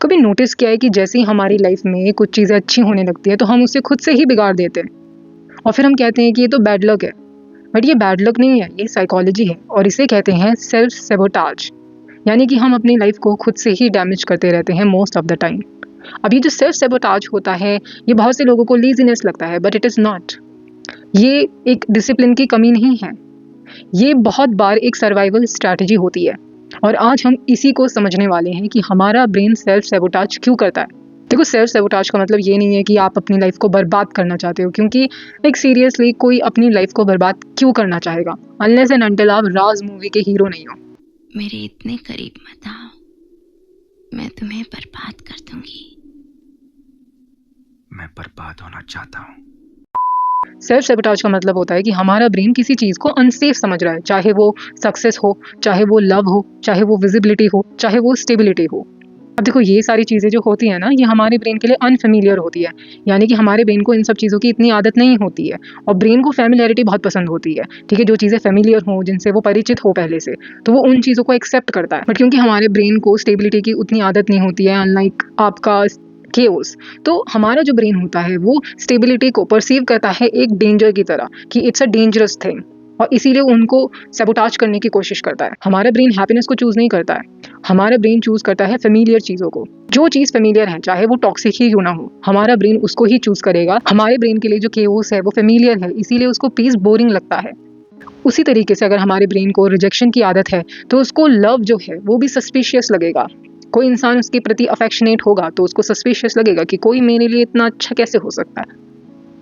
कभी नोटिस किया है कि जैसे ही हमारी लाइफ में कुछ चीज़ें अच्छी होने लगती है तो हम उसे खुद से ही बिगाड़ देते हैं और फिर हम कहते हैं कि ये तो बैड लक है। बट ये बैड लक नहीं है, ये साइकोलॉजी है और इसे कहते हैं सेल्फ सेबोटाज। यानी कि हम अपनी लाइफ को खुद से ही डैमेज करते रहते हैं मोस्ट ऑफ द टाइम। अब ये जो सेल्फ सेबोटाज होता है, ये बहुत से लोगों को लेजीनेस लगता है, बट इट इज़ नॉट। ये एक डिसिप्लिन की कमी नहीं है, ये बहुत बार एक सर्वाइवल स्ट्रैटेजी होती है। और आज हम इसी को समझने वाले हैं कि हमारा ब्रेन सेल्फ सेबोटाज क्यों करता है। देखो, सेल्फ सेबोटाज का मतलब ये नहीं है कि आप अपनी लाइफ को बर्बाद करना चाहते हो, क्योंकि एक सीरियसली कोई अपनी लाइफ को बर्बाद क्यों करना चाहेगा अनलेस एंड अनटिल आप राज मूवी के हीरो नहीं हो। मेरे इतने करीब मत आओ, मैं तुम्हें बर्बाद कर दूंगी। मैं बर्बाद होना चाहता हूँ। सेल्फ सेबोटाज का मतलब होता है कि हमारा ब्रेन किसी चीज़ को अनसेफ समझ रहा है, चाहे वो सक्सेस हो, चाहे वो लव हो, चाहे वो विजिबिलिटी हो, चाहे वो स्टेबिलिटी हो। अब देखो, ये सारी चीज़ें जो होती हैं ना, ये हमारे ब्रेन के लिए अनफेमिलियर होती है। यानी कि हमारे ब्रेन को इन सब चीज़ों की इतनी आदत नहीं होती है और ब्रेन को फैमिलियरिटी बहुत पसंद होती है। ठीक है, जो चीज़ें फेमिलियर हों, जिनसे वो परिचित हो पहले से, तो वो उन चीज़ों को एक्सेप्ट करता है। बट क्योंकि हमारे ब्रेन को स्टेबिलिटी की उतनी आदत नहीं होती है, अनलाइक आपका केओस, तो हमारा जो ब्रेन होता है वो स्टेबिलिटी को परसीव करता है एक डेंजर की तरह, कि इट्स अ डेंजरस थिंग, और इसीलिए उनको सेबोटाज करने की कोशिश करता है। हमारा ब्रेन हैप्पीनेस को चूज नहीं करता है, हमारा ब्रेन चूज करता है फेमिलियर चीज़ों को। जो चीज़ फेमिलियर है, चाहे वो टॉक्सिक ही क्यों ना हो, हमारा ब्रेन उसको ही चूज करेगा। हमारे ब्रेन के लिए जो केओस है वो फेमिलियर है, इसीलिए उसको पीस बोरिंग लगता है। उसी तरीके से अगर हमारे ब्रेन को रिजेक्शन की आदत है तो उसको लव जो है वो भी सस्पिशियस लगेगा। कोई इंसान उसके प्रति अफेक्शनेट होगा तो उसको सस्पिशियस लगेगा कि कोई मेरे लिए इतना अच्छा कैसे हो सकता है,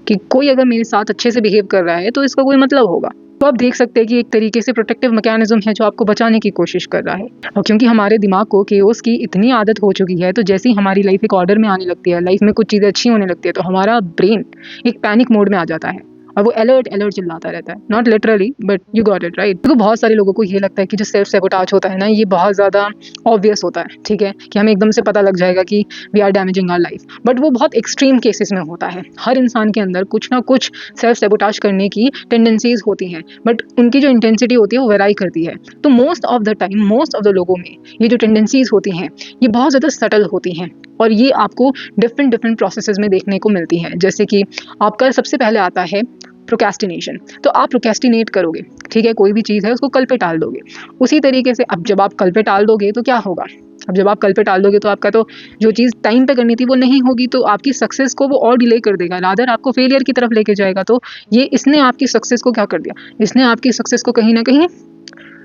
कि कोई अगर मेरे साथ अच्छे से बिहेव कर रहा है तो इसका कोई मतलब होगा। तो आप देख सकते हैं कि एक तरीके से प्रोटेक्टिव मैकेनिज्म है जो आपको बचाने की कोशिश कर रहा है। और क्योंकि हमारे दिमाग को केओस की इतनी आदत हो चुकी है, तो जैसे ही हमारी लाइफ एक ऑर्डर में आने लगती है, लाइफ में कुछ चीज़ें अच्छी होने लगती है, तो हमारा ब्रेन एक पैनिक मोड में आ जाता है और वो अलर्ट अलर्ट चिल्लाता रहता है। Not literally, but you got it right. तो बहुत सारे लोगों को ये लगता है कि जो सेल्फ सेबोटाज होता है ना, ये बहुत ज़्यादा ऑब्वियस होता है। ठीक है, कि हमें एकदम से पता लग जाएगा कि we are damaging our life, but वो बहुत एक्सट्रीम केसेस में होता है। हर इंसान के अंदर कुछ ना कुछ सेल्फ सेबोटाज करने की टेंडेंसीज होती हैं, बट उनकी जो इंटेंसिटी होती है वो वेराई करती है। तो most of the time, most of the लोगों में ये जो टेंडेंसीज होती हैं, ये बहुत ज़्यादा सटल होती हैं और ये आपको डिफरेंट डिफरेंट प्रोसेसेस में देखने को मिलती हैं। जैसे कि आपका सबसे पहले आता है प्रोक्रेस्टिनेशन। तो आप प्रोक्रेस्टिनेट करोगे, ठीक है, कोई भी चीज़ है उसको कल पे टाल दोगे। उसी तरीके से अब जब आप कल पे टाल दोगे तो क्या होगा, अब जब आप कल पे टाल दोगे तो आपका तो जो चीज़ टाइम पे करनी थी वो नहीं होगी, तो आपकी सक्सेस को वो और डिले कर देगा, रादर आपको फेलियर की तरफ लेके जाएगा। तो ये इसने आपकी सक्सेस को क्या कर दिया, इसने आपकी सक्सेस को कहीं ना कहीं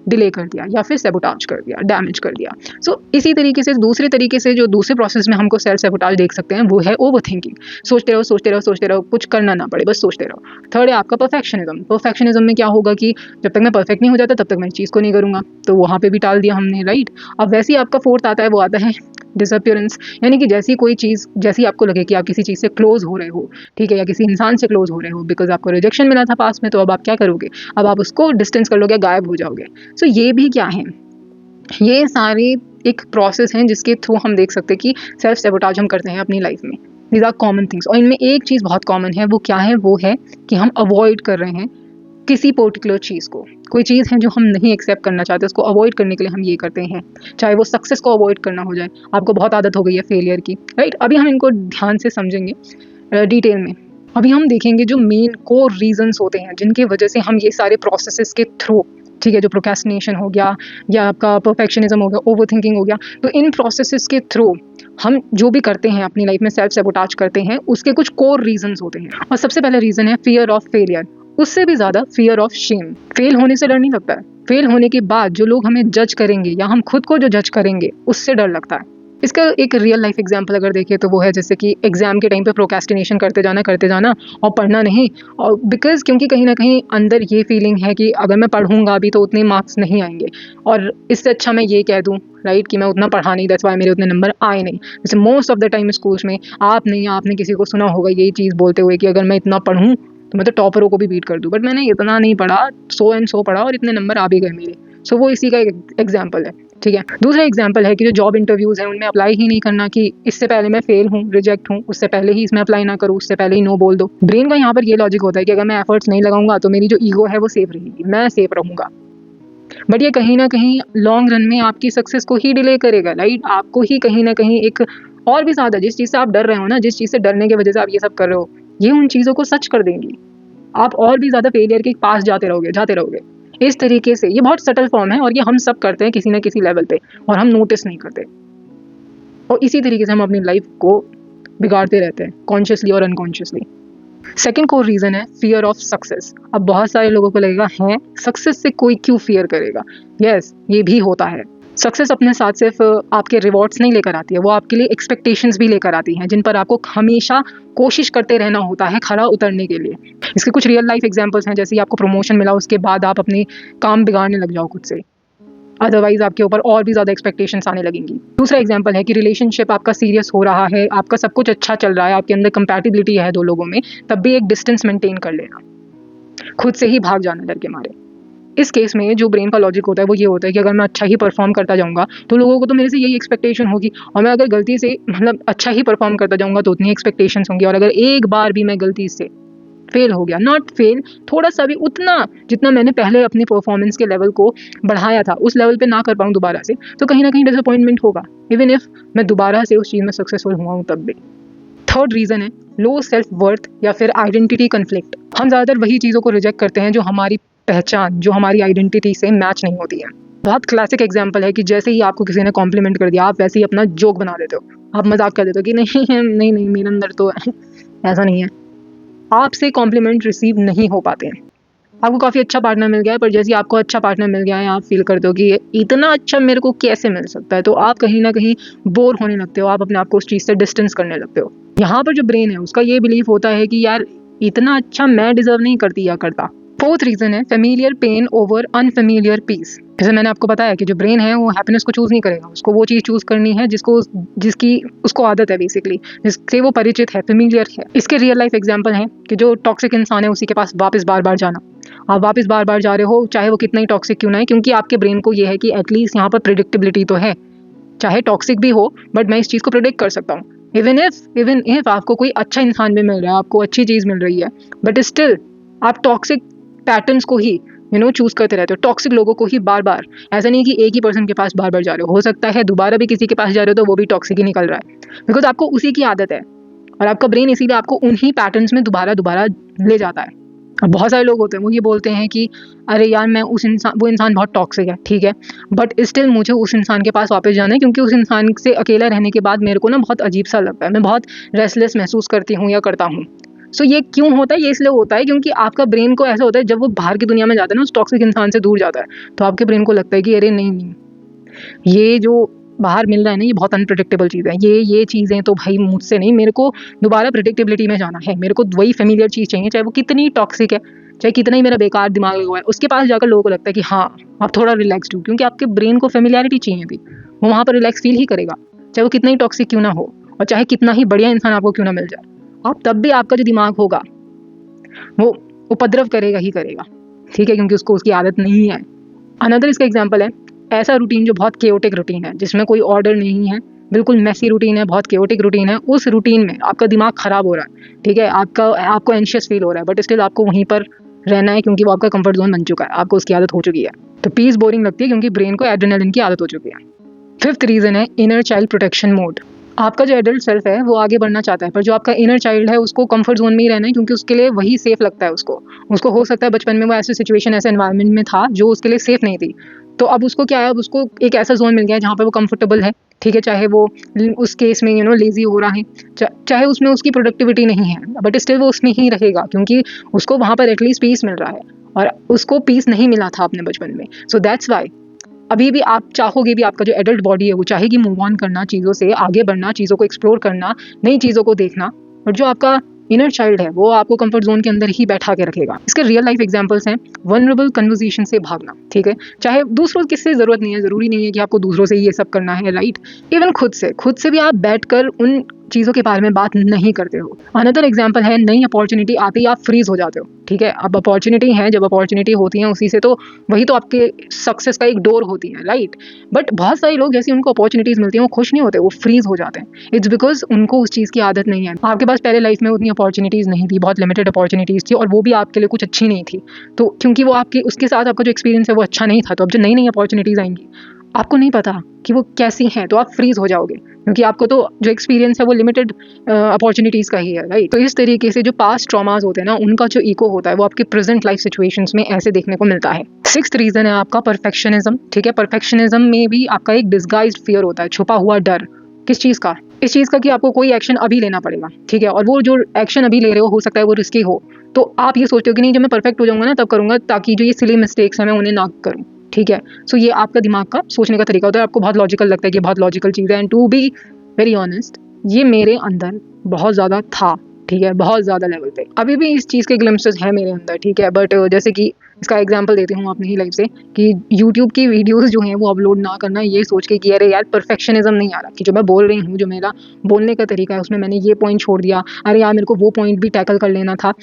डिले कर दिया या फिर सेबोटाज कर दिया, डैमेज कर दिया। सो इसी तरीके से दूसरे तरीके से जो दूसरे प्रोसेस में हमको सेल्फ सेबोटाज देख सकते हैं वो है ओवर थिंकिंग। सोचते रहो सोचते रहो सोचते रहो, कुछ करना ना पड़े, बस सोचते रहो। थर्ड है आपका परफेक्शनिज्म। परफेक्शनिज्म में क्या होगा कि जब तक मैं परफेक्ट नहीं हो जाता तब तक मैं इस चीज़ को नहीं करूँगा, तो वहाँ पे भी टाल दिया हमने, राइट। अब वैसे ही आपका फोर्थ आता है, वो आता है डिसअपियरेंस। यानी कि जैसी कोई चीज़, जैसी आपको लगे कि आप किसी चीज़ से क्लोज हो रहे हो, ठीक है, या किसी इंसान से क्लोज हो रहे हो, बिकॉज आपको रिजेक्शन मिला था पास में, तो अब आप क्या करोगे, अब आप उसको डिस्टेंस कर लोगे, गायब हो जाओगे। सो ये भी क्या है, ये सारे एक प्रोसेस हैं जिसके थ्रू हम देख सकते हैं कि सेल्फ सेबोटाज हम करते हैं अपनी लाइफ में। These are common things. और इनमें एक चीज़ बहुत कॉमन है, वो क्या है, वो है कि हम अवॉइड कर रहे हैं किसी पर्टिकुलर चीज़ को। कोई चीज़ है जो हम नहीं एक्सेप्ट करना चाहते, उसको अवॉइड करने के लिए हम ये करते हैं। चाहे वो सक्सेस को अवॉइड करना हो जाए, आपको बहुत आदत हो गई है फेलियर की, राइट। अभी हम इनको ध्यान से समझेंगे डिटेल में। अभी हम देखेंगे जो मेन कोर रीजंस होते हैं जिनकी वजह से हम ये सारे प्रोसेसेस के थ्रू, ठीक है, जो प्रोक्रेस्टिनेशन हो गया या आपका परफेक्शनिज्म हो गया, ओवर थिंकिंग हो गया, तो इन प्रोसेसेस के थ्रू हम जो भी करते हैं अपनी लाइफ में सेल्फ सेबोटाज करते हैं, उसके कुछ कोर रीजंस होते हैं। और सबसे पहला रीजन है फियर ऑफ फेलियर, उससे भी ज़्यादा फियर ऑफ शेम। फेल होने से डर नहीं लगता है, फेल होने के बाद जो लोग हमें जज करेंगे या हम खुद को जो जज करेंगे उससे डर लगता है। इसका एक रियल लाइफ एग्जांपल अगर देखें तो वो है जैसे कि एग्जाम के टाइम पे प्रोक्रेस्टिनेशन करते जाना और पढ़ना नहीं, और बिकॉज क्योंकि कहीं ना कहीं अंदर ये फीलिंग है कि अगर मैं पढ़ूंगा भी तो उतने मार्क्स नहीं आएंगे, और इससे अच्छा मैं ये कह दूं, राइट, कि मैं उतना पढ़ा नहीं, दैट्स व्हाई मेरे उतने नंबर आए नहीं। जैसे most of the time schools में आपने किसी को सुना होगा यही चीज़ बोलते हुए कि अगर मैं इतना पढ़ूँ तो मैं तो टॉपरों को भी बीट कर दूँ, बट मैंने इतना नहीं पढ़ा, सो एंड सो पढ़ा और इतने नंबर आ भी गए मेरे। सो वो इसी का एक एग्जाम्पल है, ठीक है। दूसरा एग्जाम्पल है कि जो जॉब इंटरव्यूज़ हैं उनमें अप्लाई ही नहीं करना, कि इससे पहले मैं फेल हूँ, रिजेक्ट हूँ, उससे पहले ही इसमें अप्लाई ना करूँ, उससे पहले ही नो बोल दो। ब्रेन का यहाँ पर ये लॉजिक होता है कि अगर मैं एफर्ट्स नहीं लगाऊंगा तो मेरी जो ईगो है वो सेफ रहेगी, मैं सेफ रहूँगा। बट ये कहीं ना कहीं लॉन्ग रन में आपकी सक्सेस को ही डिले करेगा, राइट? आपको ही कहीं ना कहीं एक और भी ज़्यादा, जिस चीज़ से आप डर रहे हो ना, जिस चीज़ से डरने की वजह से आप ये सब कर रहे हो, ये उन चीज़ों को सच कर देंगी। आप और भी ज़्यादा फेलियर के पास जाते रहोगे, जाते रहोगे। इस तरीके से ये बहुत सटल फॉर्म है और ये हम सब करते हैं किसी ना किसी लेवल पे, और हम नोटिस नहीं करते। और इसी तरीके से हम अपनी लाइफ को बिगाड़ते रहते हैं, कॉन्शियसली और अनकॉन्शियसली। सेकेंड कोर रीज़न है फियर ऑफ सक्सेस। अब बहुत सारे लोगों को लगेगा, है सक्सेस से कोई क्यों फियर करेगा? यस, ये भी होता है। सक्सेस अपने साथ सिर्फ आपके रिवॉर्ड्स नहीं लेकर आती है, वो आपके लिए एक्सपेक्टेशंस भी लेकर आती हैं, जिन पर आपको हमेशा कोशिश करते रहना होता है खरा उतरने के लिए। इसके कुछ रियल लाइफ एग्जांपल्स हैं, जैसे आपको प्रमोशन मिला, उसके बाद आप अपने काम बिगाड़ने लग जाओ खुद से, अदरवाइज आपके ऊपर और भी ज़्यादा एक्सपेक्टेशंस आने लगेंगी। दूसरा एग्जांपल है कि रिलेशनशिप आपका सीरियस हो रहा है, आपका सब कुछ अच्छा चल रहा है, आपके अंदर कंपैटिबिलिटी है दो लोगों में, तब भी एक डिस्टेंस मेंटेन कर लेना, खुद से ही भाग जाना डर के मारे। इस केस में जो ब्रेन का लॉजिक होता है वो ये होता है कि अगर मैं अच्छा ही परफॉर्म करता जाऊंगा तो लोगों को तो मेरे से यही एक्सपेक्टेशन होगी, और मैं अगर गलती से मतलब अच्छा ही परफॉर्म करता जाऊंगा तो उतनी एक्सपेक्टेशंस होंगी, और अगर एक बार भी मैं गलती से फेल हो गया, नॉट फेल, थोड़ा सा भी, उतना जितना मैंने पहले अपनी परफॉर्मेंस के लेवल को बढ़ाया था उस लेवल पे ना कर पाऊँ दोबारा से, तो कहीं ना कहीं डिसअपॉइंटमेंट होगा, इवन इफ मैं दोबारा से उस चीज़ में सक्सेसफुल हुआ हूँ तब भी। थर्ड रीज़न है लो सेल्फ वर्थ या फिर आइडेंटिटी कन्फ्लिक्ट। हम ज़्यादातर वही चीज़ों को रिजेक्ट करते हैं जो हमारी पहचान, जो हमारी आइडेंटिटी से मैच नहीं होती है। बहुत क्लासिक एग्जांपल है कि जैसे ही आपको किसी ने कॉम्प्लीमेंट कर दिया, आप वैसे ही अपना जोक बना देते हो, आप मजाक कर देते हो कि नहीं नहीं नहीं, मेरे अंदर तो ऐसा नहीं है। आपसे कॉम्प्लीमेंट रिसीव नहीं हो पाते हैं। आपको काफ़ी अच्छा पार्टनर मिल गया है, पर जैसे ही आपको अच्छा पार्टनर मिल गया है, आप फील करते हो कि ये इतना अच्छा मेरे को कैसे मिल सकता है, तो आप कहीं ना कहीं बोर होने लगते हो, आप अपने आप को उस चीज़ से डिस्टेंस करने लगते हो। यहाँ पर जो ब्रेन है उसका ये बिलीफ होता है कि यार इतना अच्छा मैं डिजर्व नहीं करती या करता। फोर्थ रीज़न है familiar pain over unfamiliar peace. जैसे मैंने आपको बताया कि जो ब्रेन है वो हैप्पीनेस को चूज़ नहीं करेगा, उसको वो चीज़ चूज़ करनी है जिसकी उसको आदत है, बेसिकली जिससे वो परिचित है, फेमिलियर है। इसके रियल लाइफ एग्जाम्पल हैं कि जो टॉक्सिक इंसान है उसी के पास वापस बार बार जाना। आप वापस बार बार जा रहे हो, चाहे वो कितना ही टॉक्सिक क्यों ना है, क्योंकि आपके ब्रेन को ये है कि एटलीस्ट यहाँ पर प्रिडिक्टेबिलिटी तो है, चाहे टॉक्सिक भी हो बट मैं इस चीज़ को प्रिडिक्ट कर सकता हूँ। इवन इफ आपको कोई अच्छा इंसान भी मिल रहा है, आपको अच्छी चीज़ मिल रही है, बट स्टिल आप टॉक्सिक पैटर्न्स को ही चूज करते रहते हो, टॉक्सिक लोगों को ही बार बार। ऐसा नहीं कि एक ही पर्सन के पास बार बार जा रहे हो सकता है दोबारा भी किसी के पास जा रहे हो तो वो भी टॉक्सिक ही निकल रहा है, बिकॉज आपको उसी की आदत है और आपका ब्रेन इसीलिए आपको उन्हीं पैटर्न्स में दोबारा दोबारा ले जाता है। अब बहुत सारे लोग होते हैं वो ये बोलते हैं कि अरे यार मैं वो इंसान बहुत टॉक्सिक है, ठीक है, बट स्टिल मुझे उस इंसान के पास वापस जाना है, क्योंकि उस इंसान से अकेला रहने के बाद मेरे को ना बहुत अजीब सा लगता है, मैं बहुत रेस्टलेस महसूस करती हूँ या करता हूँ। सो ये क्यों होता है? ये इसलिए होता है क्योंकि आपका ब्रेन को ऐसा होता है, जब वो बाहर की दुनिया में जाता है ना, उस टॉक्सिक इंसान से दूर जाता है, तो आपके ब्रेन को लगता है कि अरे नहीं नहीं, ये जो बाहर मिल रहा है ना ये बहुत अनप्रेडिक्टेबल चीज़ है, ये चीज़ें तो भाई मुझसे नहीं, मेरे को दोबारा प्रेडिक्टेबिलिटी में जाना है, मेरे को वही फेमिलियर चीज़ चाहिए, चाहे वो कितनी टॉक्सिक है, चाहे कितना ही मेरा बेकार दिमाग लगा हुआ है, उसके पास जाकर लोगों को लगता है कि हाँ आप थोड़ा रिलैक्सड हो, क्योंकि आपके ब्रेन को फेमिलियरिटी चाहिए थी, वो वहाँ पर रिलैक्स फील ही करेगा, चाहे वो कितना ही टॉक्सिक क्यों ना हो और चाहे कितना ही बढ़िया इंसान आपको क्यों ना मिल जाए, आप तब भी आपका जो दिमाग होगा वो उपद्रव करेगा ही करेगा, ठीक है, क्योंकि उसको उसकी आदत नहीं है। अनदर इसका एग्जाम्पल है ऐसा रूटीन जो बहुत केओटिक रूटीन है, जिसमें कोई ऑर्डर नहीं है, बिल्कुल मैसी रूटीन है, बहुत केओटिक रूटीन है, उस रूटीन में आपका दिमाग खराब हो रहा है, ठीक है, आपको एंशियस फील हो रहा है, बट स्टिल आपको वहीं पर रहना है क्योंकि वो आपका कंफर्ट जोन बन चुका है, आपको उसकी आदत हो चुकी है। तो पीस बोरिंग लगती है क्योंकि ब्रेन को एड्रेनलिन की आदत हो चुकी है। फिफ्थ रीजन है इनर चाइल्ड प्रोटेक्शन मोड। आपका जो एडल्ट सेल्फ है वो आगे बढ़ना चाहता है, पर जो आपका इनर चाइल्ड है उसको कंफर्ट जोन में ही रहना है, क्योंकि उसके लिए वही सेफ लगता है। उसको हो सकता है बचपन में वो ऐसे सिचुएशन, ऐसे एनवायरनमेंट में था जो उसके लिए सेफ नहीं थी, तो अब उसको क्या है, अब उसको एक ऐसा जोन मिल गया है जहाँ पर वो कंफर्टेबल है, ठीक है, चाहे वो उस केस में लेजी हो रहा है, चाहे उसमें उसकी प्रोडक्टिविटी नहीं है, बट स्टिल वो उसमें ही रहेगा क्योंकि उसको वहाँ पर एटलीस्ट पीस मिल रहा है और उसको पीस नहीं मिला था अपने बचपन में। सो दैट्स वाई अभी भी आप चाहोगे भी, आपका जो एडल्ट बॉडी है वो चाहेगी मूव ऑन करना, चीज़ों से आगे बढ़ना, चीज़ों को एक्सप्लोर करना, नई चीज़ों को देखना, और जो आपका इनर चाइल्ड है वो आपको कंफर्ट जोन के अंदर ही बैठा के रखेगा। इसके रियल लाइफ एग्जांपल्स हैं वल्नरेबल कन्वर्सेशन से भागना, ठीक है, चाहे दूसरों किससे ज़रूरत नहीं है, ज़रूरी नहीं है कि आपको दूसरों से ये सब करना है, राइट, इवन खुद से भी आप बैठकर उन चीज़ों के बारे में बात नहीं करते हो। अनदर एग्जाम्पल है, नई अपॉर्चुनिटी आती है आप फ्रीज हो जाते हो, ठीक है। अब अपॉर्चुनिटी है, जब अपॉर्चुनिटी होती है उसी से तो वही तो आपके सक्सेस का एक डोर होती है, राइट। बट बहुत सारे लोग जैसे उनको अपॉर्चुनिटीज़ मिलती हैं वो खुश नहीं होते, वो फ्रीज हो जाते हैं। इट्स बिकॉज उनको उस चीज़ की आदत नहीं है। आपके पास पहले लाइफ में उतनी अपॉर्चुनिटीज़ नहीं थी, बहुत लिमिटेड अपॉर्चुनिटीज़ थी और वो भी आपके लिए कुछ अच्छी नहीं थी। तो क्योंकि वो आपके उसके साथ आपका जो एक्सपीरियंस है वो अच्छा नहीं था, तो अब जो नई नई अपॉर्चुनिटीज़ आएंगी आपको नहीं पता कि वो कैसी हैं, तो आप फ्रीज हो जाओगे क्योंकि आपको तो जो एक्सपीरियंस है वो लिमिटेड अपॉर्चुनिटीज़ का ही है, राइट। तो इस तरीके से जो पास्ट ट्रॉमास होते हैं ना, उनका जो इको होता है वो आपके प्रेजेंट लाइफ सिचुएशंस में ऐसे देखने को मिलता है। सिक्स्थ रीजन है आपका परफेक्शनिज्म, ठीक है। परफेक्शनिज्म में भी आपका एक डिस्गाइज्ड फियर होता है, छुपा हुआ डर। किस चीज़ का? इस चीज़ का कि आपको कोई एक्शन अभी लेना पड़ेगा, ठीक है। और वो जो एक्शन अभी ले रहे हो सकता है वो रिस्की हो, तो आप ये सोचते हो कि नहीं जब मैं परफेक्ट हो जाऊंगा ना तब करूंगा, ताकि जो ये सिली मिस्टेक्स हैं मैं उन्हें ना करूँ, ठीक है। सो ये आपका दिमाग का सोचने का तरीका होता है, आपको बहुत लॉजिकल लगता है कि बहुत लॉजिकल चीज़ है। And to be very honest, ये मेरे अंदर बहुत ज़्यादा था, ठीक है, बहुत ज़्यादा लेवल पे। अभी भी इस चीज़ के ग्लिम्पसेस है मेरे अंदर, ठीक है। बट जैसे कि इसका एग्जांपल देती हूँ अपनी ही लाइफ से कि यूट्यूब की वीडियोस जो हैं वो अपलोड ना करना, ये सोच के कि अरे यार परफेक्शनिज्म नहीं आ रहा, कि जो मैं बोल रही हूँ, जो मेरा बोलने का तरीका है उसमें मैंने ये पॉइंट छोड़ दिया, अरे यार मेरे को वो पॉइंट भी टैकल कर लेना था,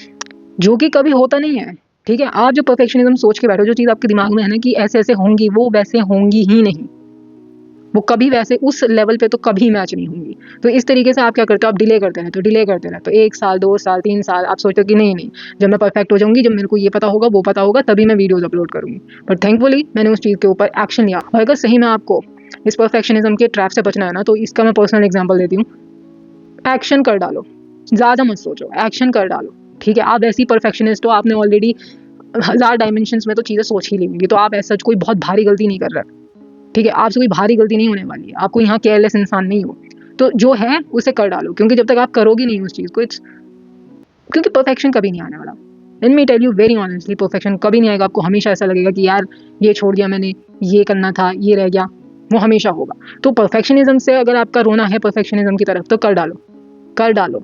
जो कि कभी होता नहीं है, ठीक है। आप जो परफेक्शनिज्म सोच के बैठो, जो चीज़ आपके दिमाग में है ना कि ऐसे ऐसे होंगी, वो वैसे होंगी ही नहीं, वो कभी वैसे उस लेवल पे तो कभी मैच नहीं होंगी। तो इस तरीके से आप क्या करते हो, आप डिले करते रहते हो 1 साल 2 साल 3 साल, आप सोचते हो कि नहीं नहीं जब मैं परफेक्ट हो जाऊंगी, जब मेरे को ये पता होगा वो पता होगा, तभी मैं वीडियोज अपलोड करूंगी। बट थैंकफुली मैंने उस चीज़ के ऊपर एक्शन लिया। और अगर सही में आपको इस परफेक्शनिज्म के ट्रैप से बचना है ना, तो इसका मैं पर्सनल एग्जाम्पल देती हूँ। एक्शन कर डालो, ज़्यादा मत सोचो, एक्शन कर डालो, ठीक है। आप ऐसी परफेक्शनिस्ट हो, आपने ऑलरेडी 1000 डायमेंशंस में तो चीज़ें सोच ही ली होंगी, तो आप ऐसा कोई बहुत भारी गलती नहीं कर रहे, ठीक है। आपसे कोई भारी गलती नहीं होने वाली है, आपको यहाँ केयरलेस इंसान नहीं हो, तो जो है उसे कर डालो, क्योंकि जब तक आप करोगे नहीं उस चीज़ को, क्योंकि परफेक्शन कभी नहीं आने वाला। Let me tell you very honestly, perfection कभी नहीं आएगा। आपको हमेशा ऐसा लगेगा कि यार ये छोड़ दिया मैंने, ये करना था, ये रह गया, वो हमेशा होगा। तो परफेक्शनिज्म से अगर आपका रोना है परफेक्शनिज्म की तरफ, तो कर डालो,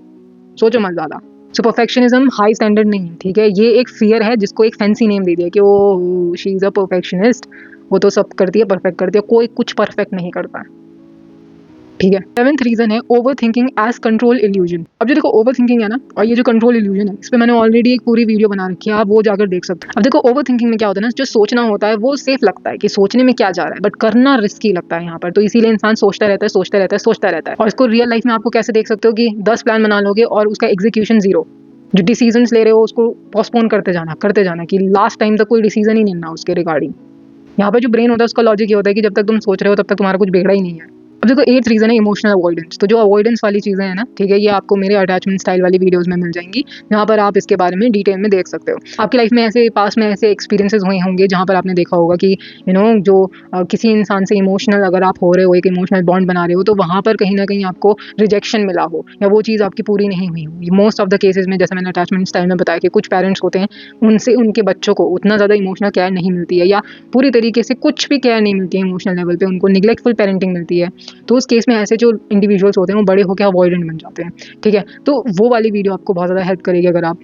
सोचो मत ज़्यादा। सो परफेक्शनिज्म हाई स्टैंडर्ड नहीं है, ठीक है। ये एक फियर है जिसको एक फैंसी नेम दे दिया कि वो शी इज़ अ परफेक्शनिस्ट, वो तो सब करती है, परफेक्ट करती है, कोई कुछ परफेक्ट नहीं करता है, ठीक है। 7th रीजन है over thinking as control illusion. अब जो देखो ओवर थिंकिंग है ना, और ये जो कंट्रोल इल्यूजन है, इस पर मैंने ऑलरेडी एक पूरी वीडियो बना रखी है, आप वो जाकर देख सकते हैं। अब देखो ओवर थिंकिंग में क्या होता है ना, जो सोचना होता है वो सेफ लगता है कि सोचने में क्या जा रहा है, बट करना रिस्की लगता है यहाँ पर, तो इसीलिए इंसान सोचता रहता है। और इसको रियल लाइफ में आपको कैसे देख सकते हो कि 10 प्लान बना लोगे और उसका एग्जीक्यूशन 0, जो डिसीजंस ले रहे हो उसको पोस्टपोन करते जाना कि लास्ट टाइम तक कोई डिसीजन ही नहीं लेना उसके रिगार्डिंग। यहाँ पर जो ब्रेन होता है उसका लॉजिक ये होता है कि जब तक तुम सोच रहे हो तब तक तुम्हारा कुछ बिगड़ा ही नहीं है। अब देखो 8th रीजन है इमोशनल अवॉइडेंस। तो जो अवॉइडेंस वाली चीज़ें हैं ना, ठीक है, ये आपको मेरे अटैचमेंट स्टाइल वाली वीडियोस में मिल जाएंगी, जहाँ पर आप इसके बारे में डिटेल में देख सकते हो। आपकी लाइफ में ऐसे पास में ऐसे एक्सपीरियंसेस हुए होंगे जहाँ पर आपने देखा होगा कि जो किसी इंसान से इमोशनल अगर आप हो रहे हो, एक इमोशनल बॉन्ड बना रहे हो, तो वहाँ पर कहीं ना कहीं आपको रिजेक्शन मिला हो या वो चीज़ आपकी पूरी नहीं हुई हो। मोस्ट ऑफ द केसेस में, जैसे मैंने अटैचमेंट स्टाइल में बताया कि कुछ पेरेंट्स होते हैं उनसे उनके बच्चों को उतना ज़्यादा इमोशनल केयर नहीं मिलती है, या पूरी तरीके से कुछ भी केयर नहीं मिलती है इमोशनल लेवल पे, उनको निग्लेक्टफुल पेरेंटिंग मिलती है। तो उस केस में ऐसे जो इंडिविजुअल्स होते हैं वो बड़े होकर अवॉइडेंट बन जाते हैं, ठीक है। तो वो वाली वीडियो आपको बहुत ज़्यादा हेल्प करेगी अगर आप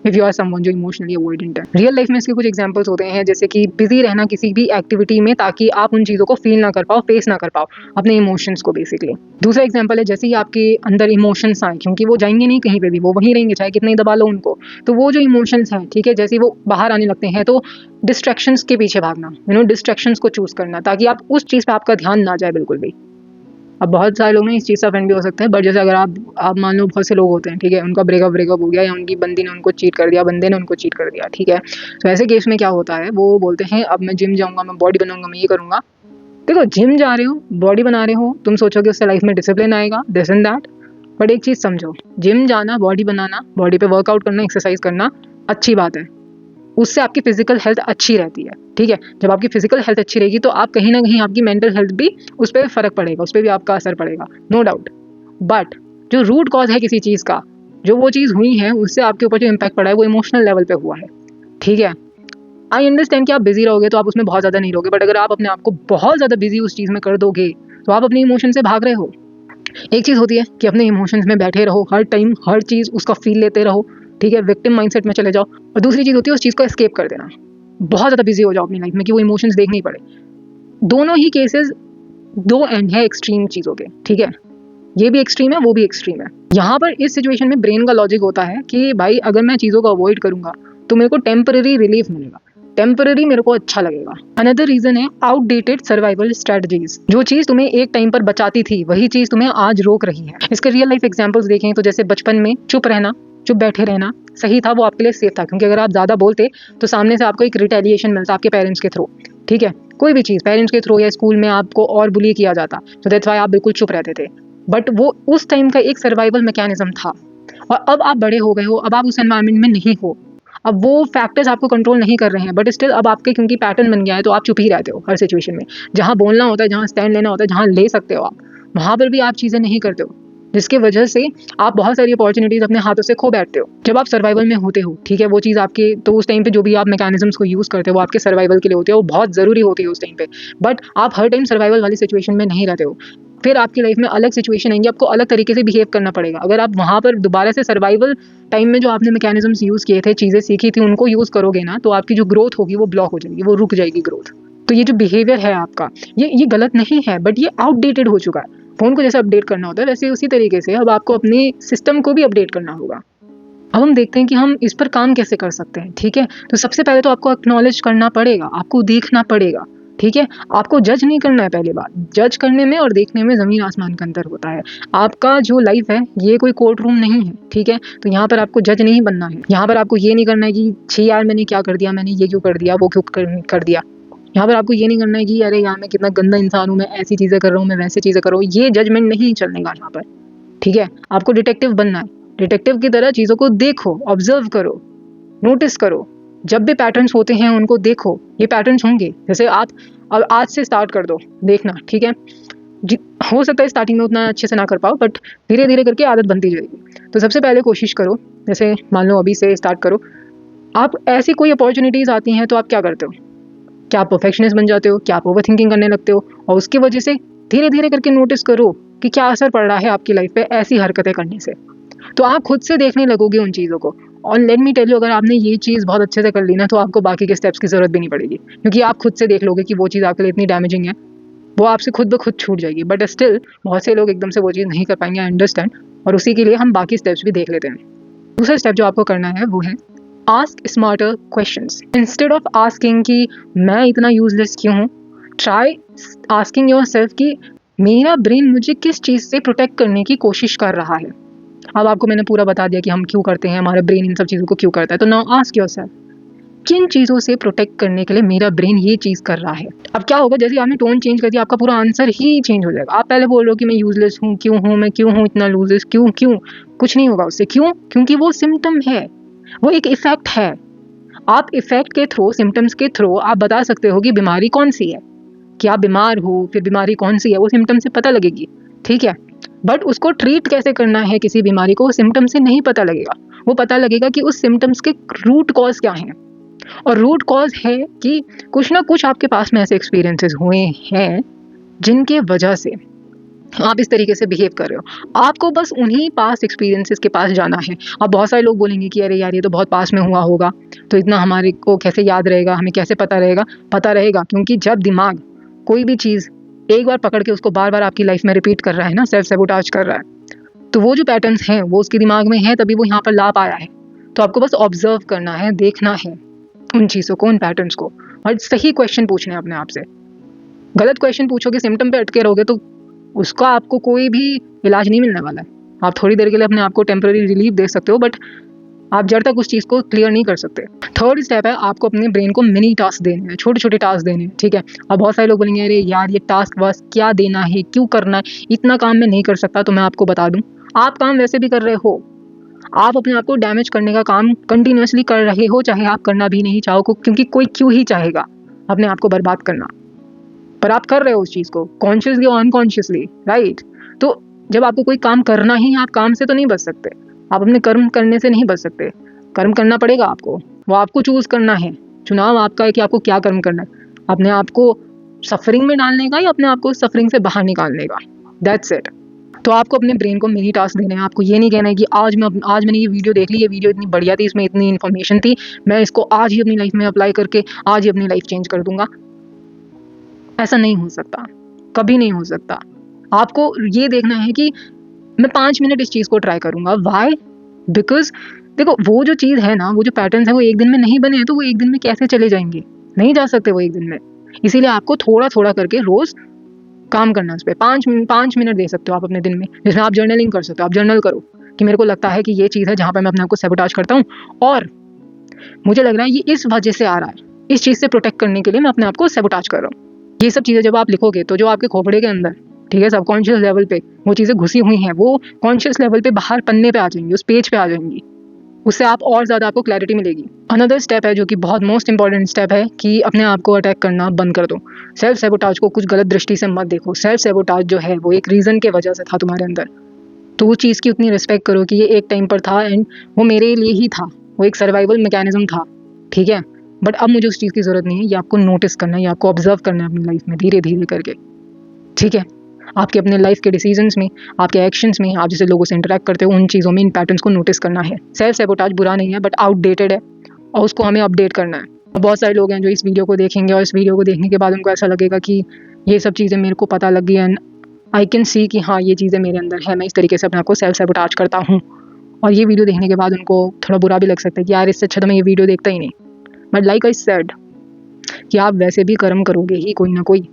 इफ़ यू आर समवन जो इमोशनली अवॉइडेंट है। रियल लाइफ में इसके कुछ एग्जांपल्स होते हैं, जैसे कि बिजी रहना किसी भी एक्टिविटी में ताकि आप उन चीज़ों को फील ना कर पाओ, फेस ना कर पाओ अपने इमोशंस को बेसिकली। दूसरा एग्जांपल है जैसे ही आपके अंदर इमोशंस आए, क्योंकि वो जाएंगे नहीं कहीं पे भी, वो वहीं रहेंगे चाहे कितना ही दबा लो उनको, तो वो जो इमोशंस हैं, ठीक है, जैसे ही वो बाहर आने लगते हैं तो डिस्ट्रैक्शंस के पीछे भागना, डिस्ट्रैक्शंस को चूज करना ताकि आप उस चीज़ पर आपका ध्यान ना जाए बिल्कुल भी। अब बहुत सारे लोग ना इस चीज़ से ऑफेंड भी हो सकते हैं, बट जैसे अगर आप मान लो बहुत से लोग होते हैं, ठीक है, उनका ब्रेकअप हो गया या उनकी बंदी ने उनको चीट कर दिया, बंदे ने उनको चीट कर दिया, ठीक है। तो ऐसे केस में क्या होता है, वो बोलते हैं अब मैं जिम जाऊँगा, मैं बॉडी बनाऊँगा, मैं ये करूँगा। देखो जिम जा रहे हो, बॉडी बना रहे हो, तुम सोचोगे उससे लाइफ में डिसिप्लिन आएगा, दिस एंड दैट, बट एक चीज़ समझो, जिम जाना, बॉडी बनाना, बॉडी पे वर्कआउट करना, एक्सरसाइज करना अच्छी बात है, उससे आपकी फिजिकल हेल्थ अच्छी रहती है, ठीक है। जब आपकी फिजिकल हेल्थ अच्छी रहेगी तो आप कहीं ना कहीं आपकी मेंटल हेल्थ भी उस पर फ़र्क पड़ेगा, उस पर भी आपका असर पड़ेगा, नो डाउट। बट जो रूट कॉज है किसी चीज़ का, जो वो चीज़ हुई है उससे आपके ऊपर जो इम्पैक्ट पड़ा है वो इमोशनल लेवल पे हुआ है, ठीक है। आई अंडरस्टैंड कि आप बिजी रहोगे तो आप उसमें बहुत ज़्यादा नहीं रहोगे, बट अगर आप अपने आप को बहुत ज़्यादा बिजी उस चीज़ में कर दोगे तो आप अपने इमोशन से भाग रहे हो। एक चीज़ होती है कि अपने इमोशंस में बैठे रहो, हर टाइम हर चीज़ उसका फील लेते रहो, ठीक है, विक्टिम माइंडसेट में चले जाओ। और दूसरी चीज़ होती है उस चीज़ को एस्केप कर देना, बहुत ज़्यादा बिजी हो जाओ अपनी लाइफ में कि वो इमोशंस देखने ही पड़े। दोनों ही केसेस दो एंड है एक्सट्रीम चीज़ों के, ठीक है। ये भी एक्सट्रीम है, वो भी एक्सट्रीम है। यहाँ पर इस सिचुएशन में ब्रेन का लॉजिक होता है कि भाई अगर मैं चीज़ों को अवॉइड करूंगा तो मेरे को टेम्पररी रिलीफ मिलेगा, टेम्पररी मेरे को अच्छा लगेगा। अनदर रीजन है आउटडेटेड सर्वाइवल स्ट्रेटजीज। जो चीज़ तुम्हें एक टाइम पर बचाती थी वही चीज़ तुम्हें आज रोक रही है। इसके रियल लाइफ एग्जाम्पल्स देखें तो जैसे बचपन में चुप रहना, चुप बैठे रहना सही था, वो आपके लिए सेफ था, क्योंकि अगर आप ज़्यादा बोलते तो सामने से आपको एक रिटेलिएशन मिलता आपके पेरेंट्स के थ्रू। ठीक है, कोई भी चीज़ पेरेंट्स के थ्रू या स्कूल में आपको और बुली किया जाता, तो दैट्स व्हाई आप बिल्कुल चुप रहते थे। बट वो उस टाइम का एक सर्वाइवल मैकेनिज्म था। और अब आप बड़े हो गए हो, अब आप उस एनवायरनमेंट में नहीं हो, अब वो फैक्टर्स आपको कंट्रोल नहीं कर रहे हैं, बट स्टिल अब आपके क्योंकि पैटर्न बन गया है तो आप चुप ही रहते हो हर सिचुएशन में। जहाँ बोलना होता है, जहाँ स्टैंड लेना होता है, जहाँ ले सकते हो आप, वहाँ पर भी आप चीज़ें नहीं करते हो, जिसकी वजह से आप बहुत सारी अपॉर्चुनिटीज अपने हाथों से खो बैठते हो। जब आप सर्वाइवल में होते हो, ठीक है, वो चीज़ आपके, तो उस टाइम पे जो भी आप मैकेनिज्म्स को यूज़ करते हो वो आपके सर्वाइवल के लिए होते हैं, वो बहुत ज़रूरी होती है उस टाइम पे। बट आप हर टाइम सर्वाइवल वाली सिचुएशन में नहीं रहते हो, फिर आपकी लाइफ में अलग सिचुएशन आएंगी, आपको अलग तरीके से बिहेव करना पड़ेगा। अगर आप वहाँ पर दोबारा से सर्वाइवल टाइम में जो आपने मैकेनिज्म्स यूज़ किए थे, चीज़ें सीखी थी, उनको यूज़ करोगे ना, तो आपकी जो ग्रोथ होगी वो ब्लॉक हो जाएगी, वो रुक जाएगी ग्रोथ। तो ये जो बिहेवियर है आपका, ये गलत नहीं है, बट ये आउटडेटेड हो चुका है। फ़ोन को जैसे अपडेट करना होता है वैसे उसी तरीके से अब आपको अपने सिस्टम को भी अपडेट करना होगा। अब हम देखते हैं कि हम इस पर काम कैसे कर सकते हैं। ठीक है, तो सबसे पहले तो आपको एक्नॉलेज करना पड़ेगा, आपको देखना पड़ेगा। ठीक है, आपको जज नहीं करना है। पहली बात, जज करने में और देखने में ज़मीन आसमान का अंतर होता है। आपका जो लाइफ है ये कोई कोर्ट रूम नहीं है। ठीक है, तो यहाँ पर आपको जज नहीं बनना है। यहाँ पर आपको ये नहीं करना है कि छी यार मैंने क्या कर दिया, मैंने ये क्यों कर दिया, वो क्यों कर दिया। यहाँ पर आपको ये नहीं करना है कि अरे यार मैं कितना गंदा इंसान हूँ, मैं ऐसी चीज़ें कर रहा हूँ, मैं वैसी चीज़ें कर रहा हूँ। ये जजमेंट नहीं चलनेगा यहाँ पर। ठीक है, आपको डिटेक्टिव बनना है। डिटेक्टिव की तरह चीज़ों को देखो, ऑब्जर्व करो, नोटिस करो। जब भी पैटर्न्स होते हैं उनको देखो, ये पैटर्न्स होंगे। जैसे आप अब आज से स्टार्ट कर दो देखना। ठीक है, हो सकता है स्टार्टिंग में उतना अच्छे से ना कर पाओ, बट धीरे धीरे करके आदत बनती जाएगी। तो सबसे पहले कोशिश करो, जैसे मान लो अभी से स्टार्ट करो, आप ऐसी कोई अपॉर्चुनिटीज़ आती हैं तो आप क्या करते हो? क्या आप परफेक्शनिस्ट बन जाते हो? क्या आप ओवर थिंकिंग करने लगते हो? और उसकी वजह से धीरे धीरे करके नोटिस करो कि क्या असर पड़ रहा है आपकी लाइफ पे ऐसी हरकतें करने से। तो आप खुद से देखने लगोगे उन चीज़ों को। और लेट मी टेल यू, अगर आपने ये चीज़ बहुत अच्छे से कर ली ना, तो आपको बाकी के स्टेप्स की ज़रूरत भी नहीं पड़ेगी, क्योंकि आप खुद से देख लोगे कि वो चीज़ आपके लिए इतनी डैमेजिंग है, वो आपसे खुद ब खुद छूट जाएगी। बट स्टिल बहुत से लोग एकदम से वो चीज़ नहीं कर पाएंगे, आई अंडरस्टैंड। और उसी के लिए हम बाकी स्टेप्स भी देख लेते हैं। दूसरा स्टेप जो आपको करना है वो है ask smarter questions. Instead of asking कि मैं इतना यूजलेस क्यों हूँ, ट्राई आस्किंग योरसेल्फ कि मेरा ब्रेन मुझे किस चीज़ से प्रोटेक्ट करने की कोशिश कर रहा है। अब आपको मैंने पूरा बता दिया कि हम क्यों करते हैं, हमारा ब्रेन इन सब चीज़ों को क्यों करता है। तो नाउ आस्क योरसेल्फ, किन चीज़ों से प्रोटेक्ट करने के लिए मेरा ब्रेन ये चीज़ कर रहा है। अब क्या होगा, जैसे आपने टोन चेंज कर दिया, आपका पूरा आंसर ही चेंज हो जाएगा। आप पहले बोल रहे हो कि मैं यूजलेस हूँ, क्यों हूँ, मैं क्यों हूँ इतना यूजलेस, क्यों, कुछ नहीं होगा उससे। क्यों? क्योंकि वो सिम्टम है, वो एक इफेक्ट है। आप इफेक्ट के थ्रू, सिम्टम्स के थ्रू आप बता सकते हो कि बीमारी कौन सी है, कि आप बीमार हो, फिर बीमारी कौन सी है वो सिम्टम से पता लगेगी। ठीक है, बट उसको ट्रीट कैसे करना है किसी बीमारी को, वो सिम्टम से नहीं पता लगेगा। वो पता लगेगा कि उस सिम्टम्स के रूट कॉज क्या हैं। और रूट कॉज है कि कुछ ना कुछ आपके पास में ऐसे एक्सपीरियंसेस हुए हैं जिनके वजह से आप इस तरीके से बिहेव कर रहे हो। आपको बस उन्हीं पास एक्सपीरियंसेस के पास जाना है। अब बहुत सारे लोग बोलेंगे कि अरे यार ये तो बहुत पास में हुआ होगा, तो इतना हमारे को कैसे याद रहेगा, हमें कैसे पता रहेगा। पता रहेगा, क्योंकि जब दिमाग कोई भी चीज़ एक बार पकड़ के उसको बार बार आपकी लाइफ में रिपीट कर रहा है ना, सेल्फ सैबोटाज कर रहा है, तो वो जो पैटर्न्स हैं वो उसके दिमाग में है, तभी वो यहाँ पर ला पाया है। तो आपको बस ऑब्जर्व करना है, देखना है उन चीज़ों को, उन पैटर्न्स को, और सही क्वेश्चन पूछने हैं अपने आप से। गलत क्वेश्चन पूछोगे, सिम्टम पे अटके रहोगे, तो उसका आपको कोई भी इलाज नहीं मिलने वाला है। आप थोड़ी देर के लिए अपने आप को टेम्पररी रिलीफ दे सकते हो, बट आप जड़ तक उस चीज़ को क्लियर नहीं कर सकते। थर्ड स्टेप है आपको अपने ब्रेन को मिनी टास्क देने हैं, छोटे छोटे टास्क देने हैं। ठीक है, अब बहुत सारे लोग बोलेंगे अरे यार ये टास्क बस क्या देना है, क्यों करना है, इतना काम मैं नहीं कर सकता। तो मैं आपको बता दूं, आप काम वैसे भी कर रहे हो, आप अपने आप को डैमेज करने का काम कंटिन्यूसली कर रहे हो, चाहे आप करना भी नहीं चाहो, क्योंकि कोई क्यों ही चाहेगा अपने आप को बर्बाद करना, पर आप कर रहे हो उस चीज़ को कॉन्शियसली और अनकॉन्शियसली, राइट। तो जब आपको कोई काम करना ही है, आप काम से तो नहीं बच सकते, आप अपने कर्म करने से नहीं बच सकते। कर्म करना पड़ेगा आपको, वो आपको चूज़ करना है। चुनाव आपका है कि आपको क्या कर्म करना है, अपने आप को सफरिंग में डालने का या अपने आप को सफरिंग से बाहर निकालने का। That's it. तो आपको अपने ब्रेन को मिनी टास्क देने हैं। आपको ये नहीं कहना है कि आज मैंने ये वीडियो देख ली, ये वीडियो इतनी बढ़िया थी, इसमें इतनी इन्फॉर्मेशन थी, मैं इसको आज ही अपनी लाइफ में अप्लाई करके आज ही अपनी लाइफ चेंज कर दूंगा। ऐसा नहीं हो सकता, कभी नहीं हो सकता। आपको ये देखना है कि मैं 5 मिनट इस चीज़ को ट्राई करूँगा। वाई? बिकॉज देखो, वो जो चीज़ है ना, वो जो पैटर्न्स है वो एक दिन में नहीं बने हैं, तो वो एक दिन में कैसे चले जाएंगे? नहीं जा सकते वो एक दिन में। इसीलिए आपको थोड़ा थोड़ा करके रोज़ काम करना है उस पर। 5 मिनट दे सकते हो आप अपने दिन में, जिसमें आप जर्नलिंग कर सकते हो। आप जर्नल करो कि मेरे को लगता है कि ये चीज़ है जहाँ पर मैं अपने आप को सैबोटाज करता हूँ, और मुझे लग रहा है ये इस वजह से आ रहा है, इस चीज़ से प्रोटेक्ट करने के लिए मैं अपने आप को सैबोटाज कर रहा हूँ। ये सब चीज़ें जब आप लिखोगे तो जो आपके खोपड़े के अंदर, ठीक है, सबकॉन्शियस लेवल पे वो चीज़ें घुसी हुई हैं, वो कॉन्शियस लेवल पे बाहर पन्ने पे आ जाएंगी, उस पेज पे आ जाएंगी। उससे आप और ज़्यादा आपको क्लैरिटी मिलेगी। अनदर स्टेप है जो कि बहुत मोस्ट इंपॉर्टेंट स्टेप है कि अपने आप को अटैक करना बंद कर दो। सेल्फ सैबोटाज को कुछ गलत दृष्टि से मत देखो। सेल्फ सैबोटाज जो है वो एक रीज़न के वजह से था तुम्हारे अंदर, तो वो चीज़ की उतनी रिस्पेक्ट करो कि ये एक टाइम पर था एंड वो मेरे लिए ही था, वो एक सर्वाइवल मैकेनिज्म था, ठीक है। बट अब मुझे उस चीज़ की ज़रूरत नहीं है। ये आपको नोटिस करना है, ये आपको ऑब्जर्व करना है अपनी लाइफ में धीरे धीरे करके, ठीक है। आपके अपने लाइफ के डिसीजंस में, आपके एक्शंस में, आप जैसे लोगों से इंटरेक्ट करते हो उन चीज़ों में, इन पैटर्न्स को नोटिस करना है। सेल्फ सैबोटाज बुरा नहीं है, बट आउटडेटेड है और उसको हमें अपडेट करना है। और बहुत सारे लोग हैं जो इस वीडियो को देखेंगे और इस वीडियो को देखने के बाद उनको ऐसा लगेगा कि ये सब चीज़ें मेरे को पता लग गई एंड आई कैन सी कि हाँ ये चीज़ें मेरे अंदर है, मैं इस तरीके से अपने आप को सेल्फ सैबोटाज करता हूँ। और ये वीडियो देखने के बाद उनको थोड़ा बुरा भी लग सकता है कि यार इससे अच्छा तो मैं ये वीडियो देखता ही नहीं। बट लाइक आई सेड कि आप वैसे भी कर्म करोगे ही कोई ना कोई,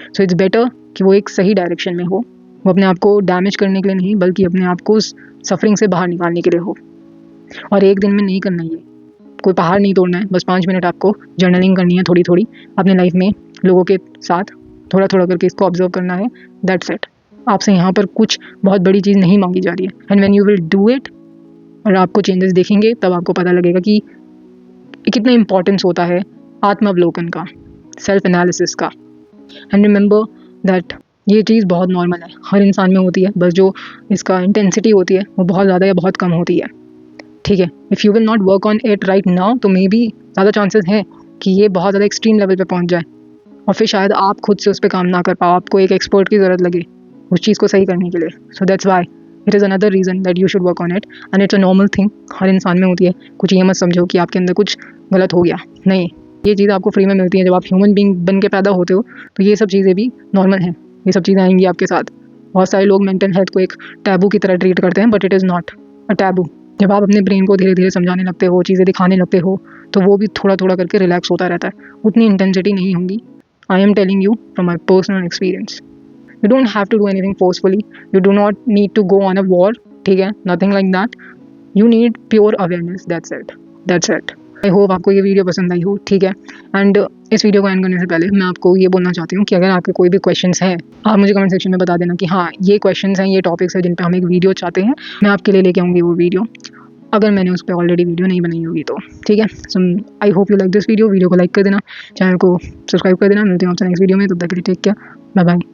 सो इट्स बेटर कि वो एक सही डायरेक्शन में हो, वो अपने आप को डैमेज करने के लिए नहीं, बल्कि अपने आप को उस सफरिंग से बाहर निकालने के लिए हो। और एक दिन में नहीं करना, ये कोई पहाड़ नहीं तोड़ना है। बस 5 मिनट आपको जर्नलिंग करनी है, थोड़ी थोड़ी अपने लाइफ में लोगों के साथ थोड़ा थोड़ा करके इसको ऑब्जर्व करना है। That's it. आपसे यहाँ पर कुछ बहुत बड़ी चीज़ नहीं मांगी जा रही है। And when you will do it और आपको चेंजेस देखेंगे, तब आपको पता लगेगा कि कितना इम्पोर्टेंस होता है आत्मावलोकन का, सेल्फ एनालिसिस का। एंड रिमेंबर दैट ये चीज़ बहुत नॉर्मल है, हर इंसान में होती है, बस जो इसका इंटेंसिटी होती है वो बहुत ज़्यादा या बहुत कम होती है, ठीक है। If you will not work on it right now, तो मे बी ज़्यादा चांसेस हैं कि ये बहुत ज़्यादा एक्सट्रीम लेवल पे पहुंच जाए और फिर शायद आप खुद से उस पर काम ना कर पाओ, आपको एक एक्सपर्ट की ज़रूरत लगे उस चीज़ को सही करने के लिए। So that's why it is another reason that you should work on it and it's a normal thing, हर इंसान में होती है। कुछ ये मत समझो कि आपके अंदर कुछ गलत हो गया, नहीं, ये चीज़ आपको फ्री में मिलती है। जब आप ह्यूमन बीइंग बन के पैदा होते हो तो ये सब चीज़ें भी नॉर्मल हैं, ये सब चीज़ें आएंगी आपके साथ। बहुत सारे लोग मेंटल हेल्थ को एक टैबू की तरह ट्रीट करते हैं, but it is not a taboo. जब आप अपने ब्रेन को धीरे धीरे समझाने लगते हो, चीज़ें दिखाने लगते हो, तो वो भी थोड़ा थोड़ा करके रिलैक्स होता रहता है। उतनी इंटेंसिटी नहीं होगी। I am telling you from my personal experience. You don't have to do anything forcefully, you do not need to go on a war, ठीक है, nothing like that. You need pure awareness, that's it, that's it. I hope आपको ये video पसंद आई हो, ठीक है। And इस video को एंड करने से पहले मैं आपको ये बोलना चाहती हूँ कि अगर आपके कोई भी क्वेश्चंस हैं, आप मुझे कमेंट सेक्शन में बता देना कि हाँ ये क्वेश्चंस हैं, ये टॉपिक्स हैं जिन पे हम एक वीडियो चाहते हैं। मैं आपके लिए लेके आऊँगी वो वीडियो, अगर मैंने उस पर ऑलरेडी वीडियो नहीं बनाई होगी तो, ठीक है। So I hope you like this video को लाइक कर देना, चैनल को सब्सक्राइब कर देना। मिलते हैं आपसे नेक्स्ट वीडियो में, तब तक के लिए टेक केयर, बाय बाय।